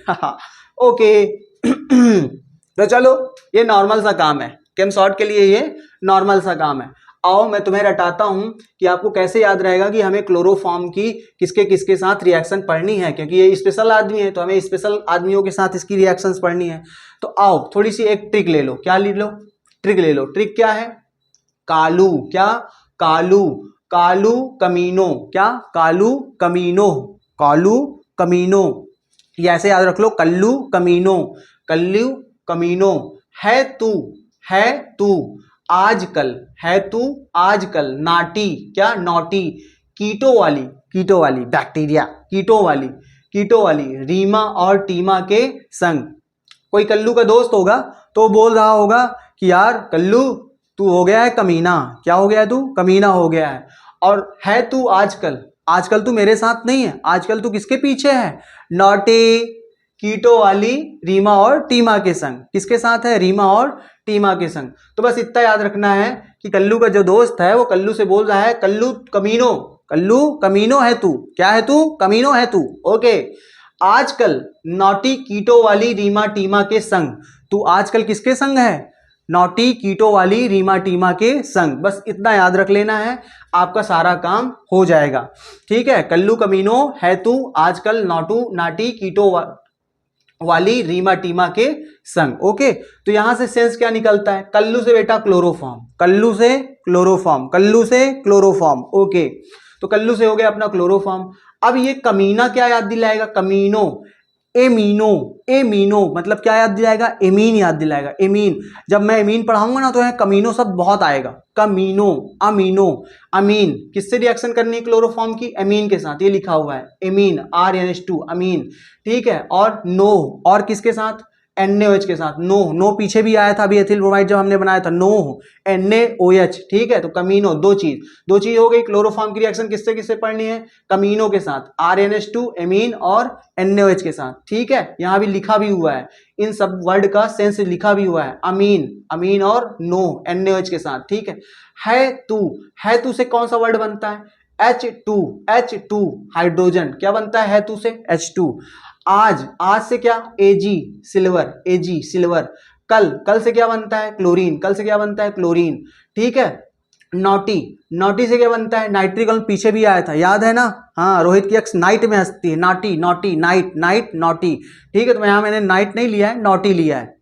ओके तो चलो, ये नॉर्मल सा काम है, केम शॉर्ट के लिए ये नॉर्मल सा काम है। आओ मैं तुम्हें रटाता हूं कि आपको कैसे याद रहेगा कि हमें क्लोरोफॉर्म की किसके किसके साथ रिएक्शन पढ़नी है, क्योंकि ये स्पेशल आदमी है तो हमें स्पेशल आदमियों के साथ इसकी रिएक्शंस पढ़नी है। तो आओ थोड़ी सी एक ट्रिक ले लो, क्या ले लो, ट्रिक ले लो। ट्रिक क्या है, कालू, क्या, कालू, कालू कमीनो, क्या, कालू कमीनो, कालू कमीनो, ये ऐसे याद रख लो, कल्लू कमीनो, कल्लू कमीनो। है तू, है तू आजकल, है तू आजकल, नाटी, क्या, नॉटी, कीटो वाली, कीटो वाली बैक्टीरिया, कीटो वाली, कीटो वाली, रीमा और टीमा के संग। कोई कल्लू का दोस्त होगा तो बोल रहा होगा कि यार कल्लू तू हो गया है कमीना, क्या हो गया है तू, कमीना हो गया है। और है तू आजकल, आजकल तू मेरे साथ नहीं है, आजकल तू किसके पीछे है, नॉटी, कीटो वाली, रीमा और टीमा के संग। किसके साथ है, रीमा और टीमा के संग। तो बस इतना याद रखना है कि कल्लू का जो दोस्त है वो कल्लू से बोल रहा है, कल्लू कमीनो, कल्लू कमीनो है तू, क्या है तू, कमीनो है तू, ओके। आजकल नॉटी कीटो वाली रीमा टीमा के संग, तू आजकल किसके संग है, नॉटी कीटो वाली रीमा टीमा के संग। बस इतना याद रख लेना है, आपका सारा काम हो जाएगा, ठीक है। कल्लू कमीनो है तू आजकल नॉटू नाटी कीटो वाली रीमा टीमा के संग, ओके। तो यहां से सेंस क्या निकलता है, कल्लू से बेटा क्लोरोफॉर्म, कल्लू से क्लोरोफॉर्म, कल्लू से क्लोरोफॉर्म, ओके। तो कल्लू से हो गया अपना क्लोरोफॉर्म। अब ये कमीना क्या याद दिलाएगा, कमीनो, एमीनो, एमीनो मतलब क्या याद दिलाएगा, एमीन याद दिलाएगा, एमीन। जब मैं एमीन पढ़ाऊंगा ना तो है कमीनो शब्द बहुत आएगा, कमीनो, अमीनो, अमीन। किससे रिएक्शन करनी है क्लोरोफॉर्म की, एमीन के साथ, ये लिखा हुआ है एमीन, RNH2 अमीन, ठीक है। और नो, और किसके साथ, NaOH के साथ, नो, नो पीछे भी आया था अभी एथिल ब्रोमाइड जब हमने बनाया था, नो NaOH, ठीक है। तो कमीनो, दो चीज हो गई। क्लोरोफॉर्म की रिएक्शन किससे किससे पढ़नी है, कमीनो के साथ, RNH2 एमीन और NaOH के साथ, ठीक है। यहां भी लिखा भी हुआ है, इन सब वर्ड का सेंस लिखा भी हुआ है, अमीन, अमीन और नो NaOH के साथ, ठीक है। है तू से कौन सा वर्ड बनता है, H2 हाइड्रोजन, क्या बनता है तू से, H2। आज से क्या, Ag सिल्वर, Ag सिल्वर। कल से क्या बनता है, क्लोरीन, कल से क्या बनता है, क्लोरीन, ठीक है। नॉटी से क्या बनता है, नाइट्रिक अम्ल, पीछे भी आया था, याद है ना, हाँ। रोहित की अक्स नाइट में हंसती है, नाटी, नाइट नॉटी, ठीक है। तो यहाँ मैंने नाइट नहीं लिया है, नॉटी लिया है,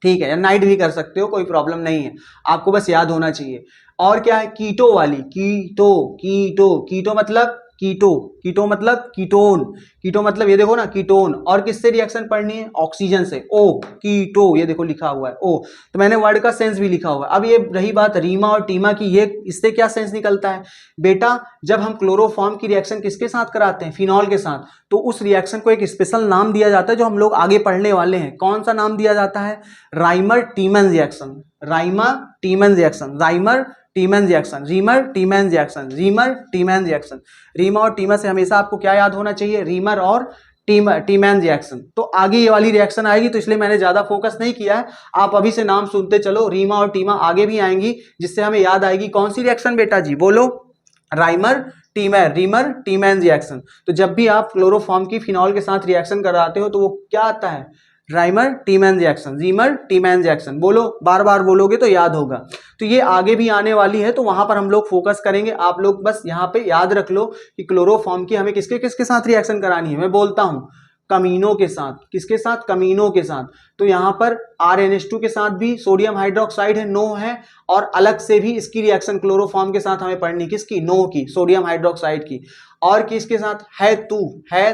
ठीक है। या नाइट भी कर सकते हो, कोई प्रॉब्लम नहीं है, आपको बस याद होना चाहिए। और क्या है, कीटो वाली, कीटो मतलब कीटो मतलब कीटोन, कीटो मतलब ये देखो ना कीटोन। और किससे रिएक्शन पढ़नी है, ऑक्सीजन से, ओ कीटो, ये देखो लिखा हुआ है ओ, तो मैंने वर्ड का सेंस भी लिखा हुआ है। अब ये रही बात रीमा और टीमा की, ये इससे क्या सेंस निकलता है बेटा, जब हम क्लोरोफॉर्म की रिएक्शन किसके साथ कराते हैं, फिनॉल के साथ, तो उस रिएक्शन को एक स्पेशल नाम दिया जाता है जो हम लोग आगे पढ़ने वाले हैं। कौन सा नाम दिया जाता है, Rymer टीमन reaction, Rymer टीमन reaction, Rymer टीमन reaction, reamer टीमन reaction, reamer टीमन reaction. Reema और टीमा से हमेशा आपको क्या याद होना चाहिए, रीमर और टीमैन रिएक्शन। तो आगे ये वाली रिएक्शन आएगी, तो इसलिए मैंने ज्यादा फोकस नहीं किया है। आप अभी से नाम सुनते चलो, रीमा और टीमा आगे भी आएंगी, जिससे हमें याद आएगी कौन सी रिएक्शन बेटा जी, बोलो। Reimer Tiemann, Reimer Tiemann reaction. तो जब भी आप क्लोरोफॉर्म की फिनॉल के साथ रिएक्शन कराते हो तो वो क्या आता है, Rymer टीमैन reaction, reamer Tiemann reaction. बोलो, बार बार बोलोगे तो याद होगा। तो ये आगे भी आने वाली है, तो वहां पर हम लोग फोकस करेंगे। आप लोग बस यहाँ पे याद रख लो कि क्लोरोफॉर्म की हमें किसके किसके साथ रिएक्शन करानी है। मैं बोलता हूं कमीनो के साथ, किसके साथ, कमीनो के साथ। तो यहाँ पर RNH2 के साथ भी सोडियम हाइड्रोक्साइड है, नो है, और अलग से भी इसकी रिएक्शन क्लोरोफॉर्म के साथ हमें पढ़नी, किसकी, नो की, सोडियम हाइड्रोक्साइड की। और किसके साथ है,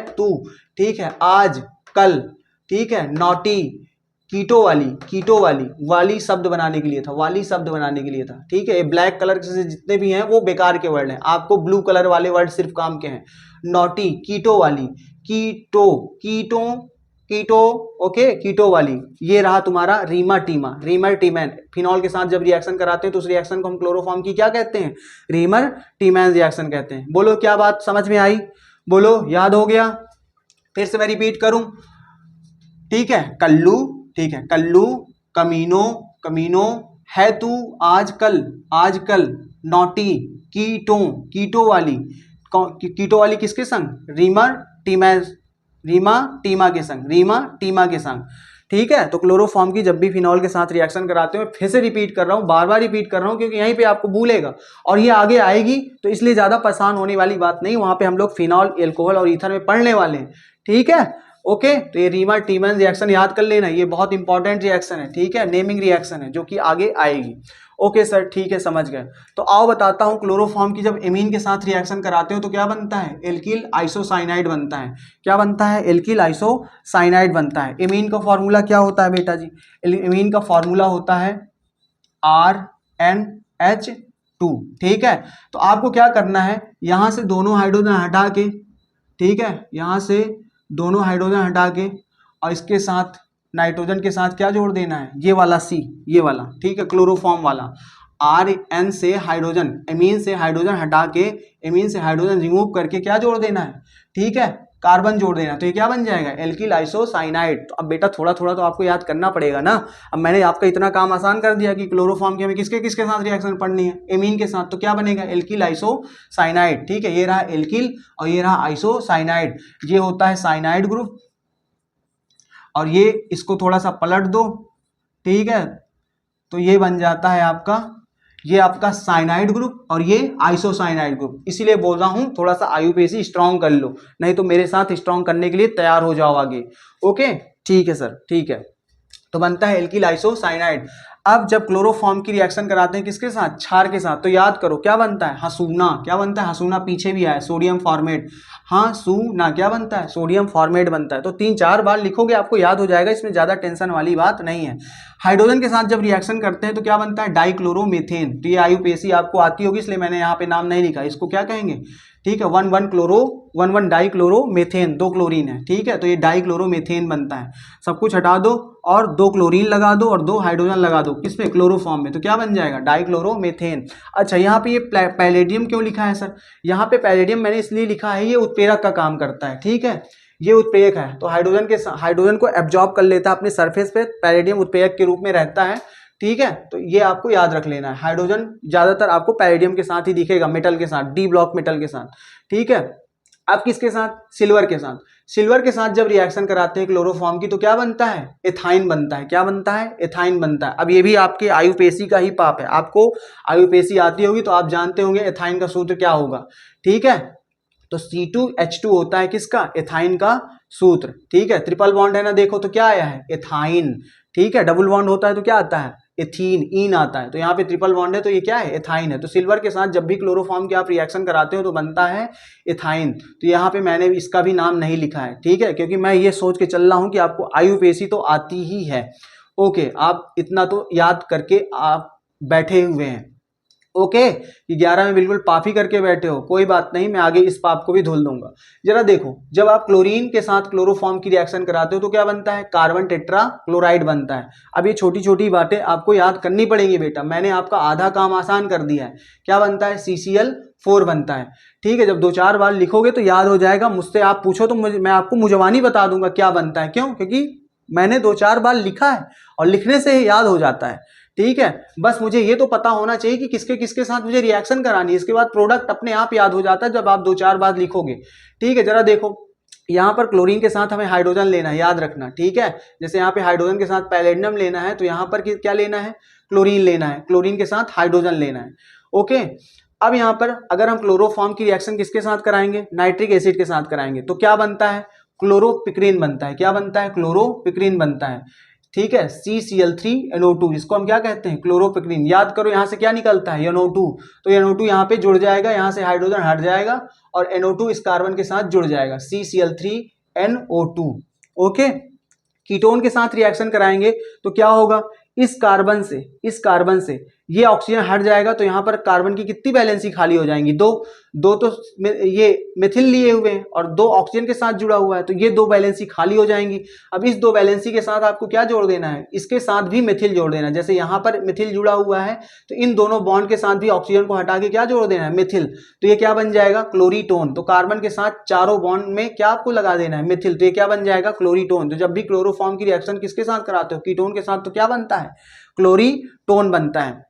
तू, ठीक है, आज, कल, ठीक है, नॉटी, कीटो वाली शब्द बनाने के लिए था, वाली शब्द बनाने के लिए था, ठीक है। ये ब्लैक कलर से जितने भी हैं वो बेकार के वर्ड हैं, आपको ब्लू कलर वाले वर्ड सिर्फ काम के हैं। नॉटी, कीटो वाली, कीटो, ओके, कीटो वाली। ये रहा तुम्हारा रीमर टीमैन। फिनॉल के साथ जब रिएक्शन कराते हैं तो उस रिएक्शन को हम क्लोरोफॉर्म की क्या कहते हैं, रीमर टीमैन रिएक्शन कहते हैं। बोलो, क्या बात समझ में आई, बोलो, याद हो गया। फिर से मैं रिपीट करूं, ठीक है, कल्लू, ठीक है, कल्लू, कमीनो, है तू, आजकल, नॉटी, कीटो वाली किसके संग, रीमा टीमा के संग, ठीक है। तो क्लोरोफॉर्म की जब भी फिनॉल के साथ रिएक्शन कराते हो, फिर से रिपीट कर रहा हूं, बार बार रिपीट कर रहा हूं, क्योंकि यहीं पे आपको भूलेगा और ये आगे आएगी, तो इसलिए ज्यादा परेशान होने वाली बात नहीं। वहां पे हम लोग फिनॉल, एल्कोहल और ईथर में पढ़ने वाले हैं, ठीक है, ओके। तो ये रीमर टीमैन रिएक्शन याद कर लेना, ये बहुत इंपॉर्टेंट रिएक्शन है, ठीक है, नेमिंग रिएक्शन है जो कि आगे आएगी। ओके सर, ठीक है, समझ गए। तो आओ बताता हूं, क्लोरोफॉर्म की जब एमीन के साथ रिएक्शन कराते हो तो क्या बनता है, एल्किल आइसोसाइनाइड बनता है। क्या बनता है, एल्किल आइसोसाइनाइड बनता है। एमीन का फॉर्मूला क्या होता है बेटा जी, एमीन का फॉर्मूला होता है RNH2, ठीक है। तो आपको क्या करना है, यहां से दोनों हाइड्रोजन हटा के, ठीक है, यहां से दोनों हाइड्रोजन हटा के और इसके साथ नाइट्रोजन के साथ क्या जोड़ देना है, ये वाला C, ये वाला, ठीक है, क्लोरोफॉर्म वाला। RN से हाइड्रोजन, एमीन से हाइड्रोजन हटा के, एमीन से हाइड्रोजन रिमूव करके क्या जोड़ देना है, ठीक है, कार्बन जोड़ देना। तो ये क्या बन जाएगा, एल्किल आइसोसाइनाइड। तो अब बेटा थोड़ा थोड़ा तो आपको याद करना पड़ेगा ना। अब मैंने आपका इतना काम आसान कर दिया कि क्लोरोफॉर्म की हमें किसके किसके साथ रिएक्शन पढ़नी है, एमीन के साथ। तो क्या बनेगा, एल्किल आइसोसाइनाइड, ठीक है। ये रहा एल्किल और ये रहा आइसोसाइनाइड, ये होता है साइनाइड ग्रुप। और ये इसको थोड़ा सा पलट दो, ठीक है, तो ये बन जाता है आपका, ये आपका साइनाइड ग्रुप और ये आइसोसाइनाइड ग्रुप। इसीलिए बोल रहा हूं थोड़ा सा आईयूपीएसी स्ट्रॉन्ग कर लो, नहीं तो मेरे साथ स्ट्रॉन्ग करने के लिए तैयार हो जाओ आगे। ओके, ठीक है सर, ठीक है। तो बनता है एल्किल आइसोसाइनाइड। अब जब क्लोरोफॉर्म की रिएक्शन कराते हैं किसके साथ, क्षार के साथ, तो याद करो क्या बनता है, हसूना। क्या बनता है, हसूना पीछे भी आया, सोडियम फॉर्मेट, हाँ सूना, क्या बनता है, सोडियम फॉर्मेट बनता है। तो 3-4 बार लिखोगे आपको याद हो जाएगा, इसमें ज्यादा टेंशन वाली बात नहीं है। हाइड्रोजन के साथ जब रिएक्शन करते हैं तो क्या बनता है, डाइक्लोरोमीथेन। तो ये आईयूपीएसी आपको आती होगी, इसलिए मैंने यहाँ पे नाम नहीं लिखा, इसको क्या कहेंगे, ठीक है, 1,1 डाइक्लोरोमीथेन, 2 क्लोरीन है, ठीक है। तो ये डाइक्लोरोमीथेन बनता है। सब कुछ हटा दो और 2 क्लोरीन लगा दो और 2 हाइड्रोजन लगा दो, किसमें, क्लोरोफॉर्म में। तो क्या बन जाएगा, डाइक्लोरोमीथेन। अच्छा, यहाँ पे ये पैलेडियम क्यों लिखा है सर, यहाँ पे पैलेडियम मैंने इसलिए लिखा है, ये उत्प्रेरक का काम करता है, ठीक है, ये उत्प्रेरक है। तो हाइड्रोजन को एब्जॉर्ब कर लेता है अपने सरफेस पे, पैलेडियम उत्प्रेरक के रूप में रहता है, ठीक है। तो ये आपको याद रख लेना है, हाइड्रोजन ज्यादातर आपको पैलेडियम के साथ ही दिखेगा, मेटल के साथ, डी ब्लॉक मेटल के साथ, ठीक है। अब किसके साथ, सिल्वर के साथ। सिल्वर के साथ जब रिएक्शन कराते हैं क्लोरोफॉर्म की तो क्या बनता है, एथाइन बनता है। क्या बनता है, एथाइन बनता है। अब ये भी आपके आईयूपीएसी का ही पाप है, आपको आईयूपीएसी आती होगी तो आप जानते होंगे एथाइन का सूत्र क्या होगा, ठीक है। तो C2H2 होता है किसका, एथाइन का सूत्र, ठीक है। ट्रिपल बॉन्ड है ना, देखो तो क्या आया है, एथाइन, ठीक है। डबल बॉन्ड होता है तो क्या आता है, एथीन, ईन आता है। तो यहाँ पे ट्रिपल बॉन्ड है तो ये क्या है, एथाइन है। तो सिल्वर के साथ जब भी क्लोरोफॉर्म के आप रिएक्शन कराते हो तो बनता है एथाइन। तो यहाँ पे मैंने इसका भी नाम नहीं लिखा है, ठीक है, क्योंकि मैं ये सोच के चल रहा हूँ कि आपको आईयूपीएसी तो आती ही है। ओके, आप इतना तो याद करके आप बैठे हुए हैं। ओके कि 11 में बिल्कुल पापी करके बैठे हो, कोई बात नहीं, मैं आगे इस पाप को भी धुल दूंगा। जरा देखो, जब आप क्लोरीन के साथ क्लोरोफॉर्म की रिएक्शन कराते हो तो क्या बनता है, कार्बन टेट्रा क्लोराइड बनता है। अब ये छोटी छोटी बातें आपको याद करनी पड़ेंगी बेटा, मैंने आपका आधा काम आसान कर दिया है। क्या बनता है, CCl4 बनता है। ठीक है, जब 2-4 बार लिखोगे तो याद हो जाएगा, मुझसे आप पूछो तो मैं आपको मुजवानी बता दूंगा क्या बनता है। क्यों, क्योंकि मैंने 2-4 बार लिखा है और लिखने से ही याद हो जाता है। ठीक है, बस मुझे ये तो पता होना चाहिए कि किसके किसके साथ मुझे रिएक्शन करानी है, इसके बाद प्रोडक्ट अपने आप याद हो जाता है जब आप 2-4 बार लिखोगे। ठीक है, जरा देखो, यहाँ पर क्लोरीन के साथ हमें हाइड्रोजन लेना है, याद रखना। ठीक है, जैसे यहाँ पे हाइड्रोजन के साथ पैलेडियम लेना है तो यहाँ पर क्या लेना है, क्लोरीन लेना है, क्लोरीन के साथ हाइड्रोजन लेना है। ओके, अब यहाँ पर अगर हम क्लोरोफॉर्म की रिएक्शन किसके साथ कराएंगे, नाइट्रिक एसिड के साथ कराएंगे तो क्या बनता है, क्लोरोपिक्रीन बनता है। क्या बनता है, क्लोरोपिक्रीन बनता है। ठीक है, CCl3NO2, इसको हम क्या कहते हैं, क्लोरोपिक्रीन। याद करो यहाँ से क्या निकलता है, NO2, तो NO2 यहाँ पे जुड़ जाएगा, यहाँ से हाइड्रोजन हट जाएगा और NO2 इस कार्बन के साथ जुड़ जाएगा, CCl3NO2। ओके, कीटोन के साथ रिएक्शन कराएंगे तो क्या होगा, इस कार्बन से ये ऑक्सीजन हट जाएगा तो यहाँ पर कार्बन की कितनी वैलेंसी खाली हो जाएंगी, दो तो ये मिथिल लिए हुए हैं और 2 ऑक्सीजन के साथ जुड़ा हुआ है तो ये 2 वैलेंसी खाली हो जाएंगी। अब इस 2 वैलेंसी के साथ आपको क्या जोड़ देना है, इसके साथ भी मिथिल जोड़ देना है। जैसे यहाँ पर मिथिल जुड़ा हुआ है तो इन दोनों बॉन्ड के साथ भी ऑक्सीजन को हटा के क्या जोड़ देना है, मिथिल। तो ये क्या बन जाएगा, क्लोरीटोन। तो कार्बन के साथ चारों बॉन्ड में क्या आपको लगा देना है, मिथिल, तो ये क्या बन जाएगा, क्लोरीटोन। तो जब भी क्लोरोफॉर्म की रिएक्शन किसके साथ कराते हो, कीटोन के साथ, तो क्या बनता है, क्लोरीटोन बनता है।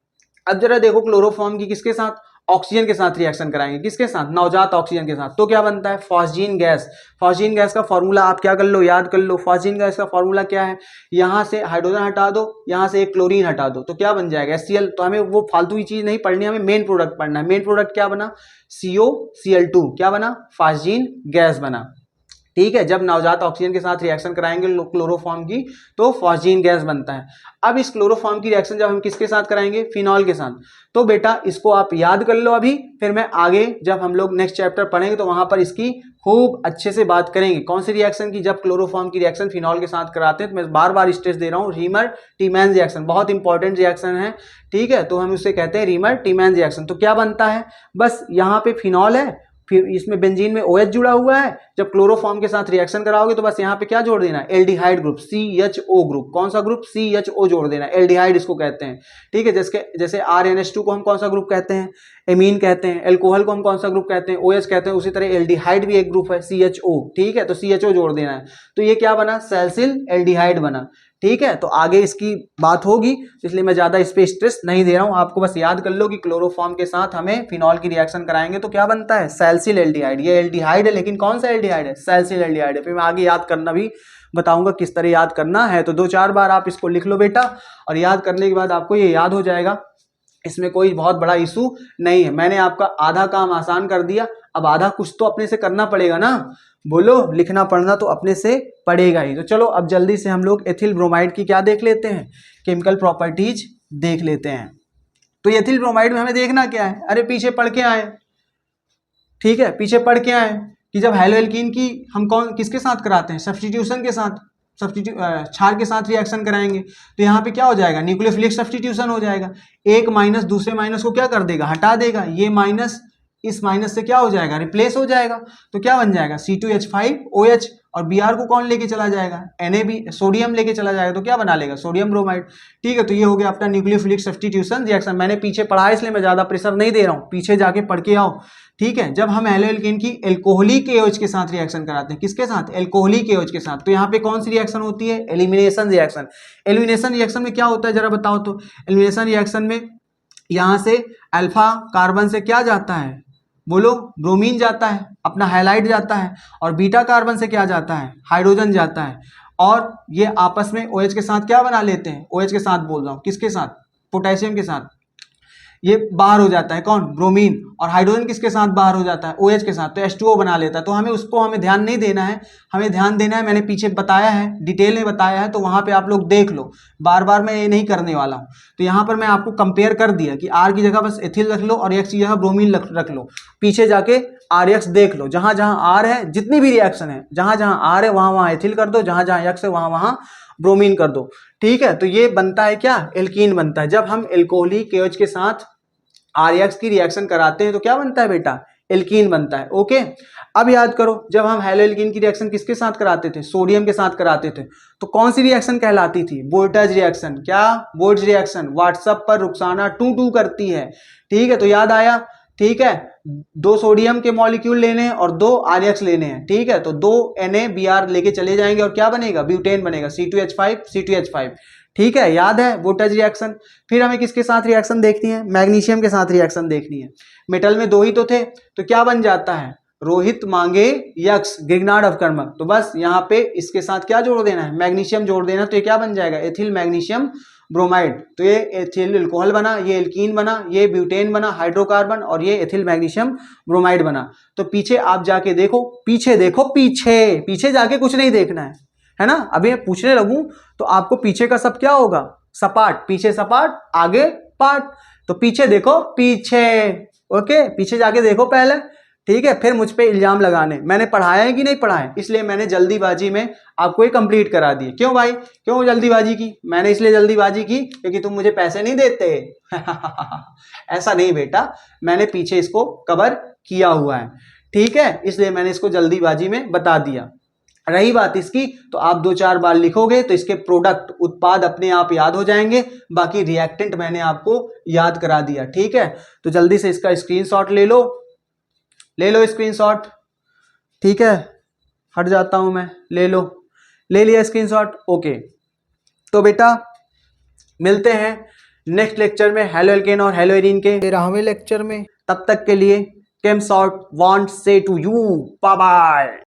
अब जरा देखो, क्लोरोफॉर्म की किसके साथ, ऑक्सीजन के साथ रिएक्शन कराएंगे, किसके साथ, नवजात ऑक्सीजन के साथ, तो क्या बनता है, फॉस्जीन गैस। फॉस्जीन गैस का फॉर्मूला आप क्या कर लो, याद कर लो। फॉस्जीन गैस का फॉर्मूला क्या है, यहां से हाइड्रोजन हटा दो, यहां से एक क्लोरीन हटा दो तो क्या बन जाएगा, HCl। तो हमें वो फालतू की चीज नहीं पढ़नी, हमें मेन प्रोडक्ट पढ़ना है। मेन प्रोडक्ट क्या बना, COCl2, क्या बना, फॉस्जीन गैस बना। ठीक है, जब नवजात ऑक्सीजन के साथ रिएक्शन कराएंगे क्लोरोफॉर्म की तो फॉस्जीन गैस बनता है। अब इस क्लोरोफॉर्म की रिएक्शन जब हम किसके साथ कराएंगे, फिनॉल के साथ। तो बेटा इसको आप याद कर लो अभी, फिर मैं आगे जब हम लोग नेक्स्ट चैप्टर पढ़ेंगे तो वहां पर इसकी खूब अच्छे से बात करेंगे। कौन सी रिएक्शन की, जब क्लोरोफॉर्म की रिएक्शन फिनॉल के साथ कराते हैं। तो मैं बार बार स्ट्रेस दे रहा हूँ, रीमर टीमैन रिएक्शन बहुत इंपॉर्टेंट रिएक्शन है। ठीक है, तो हम उसे कहते हैं रीमर टीमैन रिएक्शन। तो क्या बनता है, बस यहाँ पे फिनॉल है, फिर इसमें बेंजीन में OH जुड़ा हुआ है। जब क्लोरोफॉर्म के साथ रिएक्शन कराओगे तो बस यहाँ पे क्या जोड़ देना है, एल्डिहाइड ग्रुप, CHO ग्रुप। कौन सा ग्रुप, CHO जोड़ देना, एल्डिहाइड इसको कहते हैं। ठीक है, जैसे RNH2 को हम कौन सा ग्रुप कहते हैं, एमीन कहते हैं। एल्कोहल को हम कौन सा ग्रुप कहते हैं, OH कहते हैं। उसी तरह एल्डिहाइड भी एक ग्रुप है, CHO। ठीक है, तो CHO जोड़ देना है। तो ये क्या बना, सैलिसिल एल्डिहाइड बना। ठीक है, तो आगे इसकी बात होगी, इसलिए मैं ज्यादा इस पे स्ट्रेस नहीं दे रहा हूं। आपको बस याद कर लो कि क्लोरोफॉर्म के साथ हमें फिनॉल की रिएक्शन कराएंगे तो क्या बनता है, सैलिसिल एल्डिहाइड। ये एल्डिहाइड है, लेकिन कौन सा एल्डिहाइड है, सैलिसिल एल्डिहाइड है। फिर मैं आगे याद करना भी बताऊंगा किस तरह याद करना है। तो 2-4 बार आप इसको लिख लो बेटा, और याद करने के बाद आपको ये याद हो जाएगा, इसमें कोई बहुत बड़ा इशू नहीं है। मैंने आपका आधा काम आसान कर दिया, अब आधा कुछ तो अपने से करना पड़ेगा ना। बोलो, लिखना पढ़ना तो अपने से पड़ेगा ही। तो चलो अब जल्दी से हम लोग एथिल ब्रोमाइड की क्या देख लेते हैं, केमिकल प्रॉपर्टीज देख लेते हैं। तो एथिल ब्रोमाइड में हमें देखना क्या है, अरे पीछे पढ़ के आए। ठीक है, पीछे पढ़ के आए कि जब हेलोएल्कीन की हम किसके साथ कराते हैं, सब्स्टिट्यूशन के साथ, क्षार के साथ रिएक्शन कराएंगे तो यहाँ पे क्या हो जाएगा, न्यूक्लियोफिलिक सब्स्टिट्यूशन हो जाएगा। एक माइनस दूसरे माइनस को क्या कर देगा, हटा देगा। ये माइनस इस माइनस से क्या हो जाएगा, रिप्लेस हो जाएगा। तो क्या बन जाएगा, C2H5OH, और Br को कौन लेके चला जाएगा, Na, सोडियम लेके चला जाएगा। तो क्या बना लेगा, सोडियम ब्रोमाइड। ठीक है, तो ये हो गया अपना न्यूक्लियोफिलिक सब्स्टिट्यूशन रिएक्शन। मैंने पीछे पढ़ा है इसलिए मैं ज्यादा प्रेशर नहीं दे रहा हूँ, पीछे जाके पढ़ के आओ। ठीक है, जब हम हेलोएल्कीन की एल्कोहलिक KOH के साथ रिएक्शन कराते हैं, किसके साथ, एल्कोहलिक KOH के साथ, तो यहाँ पे कौन सी रिएक्शन होती है, एलिमिनेशन रिएक्शन। एलिमिनेशन रिएक्शन में क्या होता है जरा बताओ तो। एलिमिनेशन रिएक्शन में यहाँ से अल्फा कार्बन से क्या जाता है, बोलो, ब्रोमीन जाता है, अपना हैलाइड जाता है, और बीटा कार्बन से क्या जाता है, हाइड्रोजन जाता है। और ये आपस में OH के साथ क्या बना लेते हैं, OH के साथ बोल रहा हूँ, किसके साथ, पोटेशियम के साथ। ये बाहर हो जाता है कौन, ब्रोमीन, और हाइड्रोजन किसके साथ बाहर हो जाता है, OH के साथ, तो H2O बना लेता है। तो हमें ध्यान नहीं देना है, हमें ध्यान देना है, मैंने पीछे बताया है, डिटेल में बताया है, तो वहां पे आप लोग देख लो, बार बार मैं ये नहीं करने वाला हूँ। तो यहाँ पर मैं आपको कंपेयर कर दिया कि R की जगह बस एथिल रख लो और X की जगह ब्रोमीन रख लो। पीछे जाके RX देख लो, जहां जहां R है, जितनी भी रिएक्शन है, जहां जहां R है वहां वहां एथिल कर दो, जहां जहां X है वहां वहां ब्रोमीन कर दो। ठीक है, तो ये बनता है क्या, एल्कीन बनता है। जब हम एल्कोहलिक KOH के साथ RX की रिएक्शन कराते हैं तो क्या बनता है बेटा, एल्कीन बनता है। ओके, अब याद करो जब हम हैलो एल्कीन की रिएक्शन किसके साथ कराते थे, सोडियम के साथ कराते थे, तो कौन सी रिएक्शन कहलाती थी, वोल्टेज रिएक्शन। क्या, वोल्टेज रिएक्शन। व्हाट्सएप पर रुखसाना टू टू करती है, ठीक है, तो याद आया, ठीक है। 2 सोडियम के मॉलिक्यूल लेने हैं और 2 RX लेने हैं, ठीक है, तो 2 NaBr लेके चले जाएंगे और क्या बनेगा, ब्यूटेन बनेगा, C2H5 C2H5, ठीक है, याद है वोल्टेज रिएक्शन। फिर हमें किसके साथ रिएक्शन देखनी है, मैग्नीशियम के साथ रिएक्शन देखनी है। मेटल में 2 ही तो थे, तो क्या बन जाता है, रोहित मांगे यक्ष गिरनाड अवकर्मक, तो बस यहाँ पे इसके साथ क्या जोड़ देना है, मैग्नीशियम जोड़ देना, तो ये क्या बन जाएगा, एथिल मैग्नीशियम ब्रोमाइड। तो ये एथिल अल्कोहल बना, ये एल्कीन बना, ये ब्यूटेन बना हाइड्रोकार्बन, और ये एथिल मैग्नीशियम ब्रोमाइड बना। तो पीछे आप जाके देखो, पीछे देखो, पीछे पीछे जाके कुछ नहीं देखना है ना। अभी मैं पूछने लगूं तो आपको पीछे का सब क्या होगा, सपाट, पीछे सपाट आगे पाट, तो पीछे देखो, पीछे। ओके, पीछे जाके देखो पहले, ठीक है, फिर मुझ पे इल्जाम लगाने, मैंने पढ़ाया है कि नहीं पढ़ाया, इसलिए मैंने जल्दीबाजी में आपको ये कंप्लीट करा दिए। क्यों भाई, क्यों जल्दीबाजी की, मैंने इसलिए जल्दीबाजी की क्योंकि तुम मुझे पैसे नहीं देते। ऐसा नहीं बेटा, मैंने पीछे इसको कवर किया हुआ है, ठीक है, इसलिए मैंने इसको जल्दीबाजी में बता दिया। रही बात इसकी, तो आप 2-4 बार लिखोगे तो इसके प्रोडक्ट उत्पाद अपने आप याद हो जाएंगे, बाकी रिएक्टेंट मैंने आपको याद करा दिया, ठीक है। तो जल्दी से इसका स्क्रीनशॉट ले लो स्क्रीनशॉट, ठीक है, हट जाता हूं मैं, ले लो, ले लिया स्क्रीनशॉट। ओके, तो बेटा मिलते हैं नेक्स्ट लेक्चर में हैलो एल्केन और हैलो एरीन के 13वें लेक्चर में। तब तक के लिए chem short want say to you bye bye.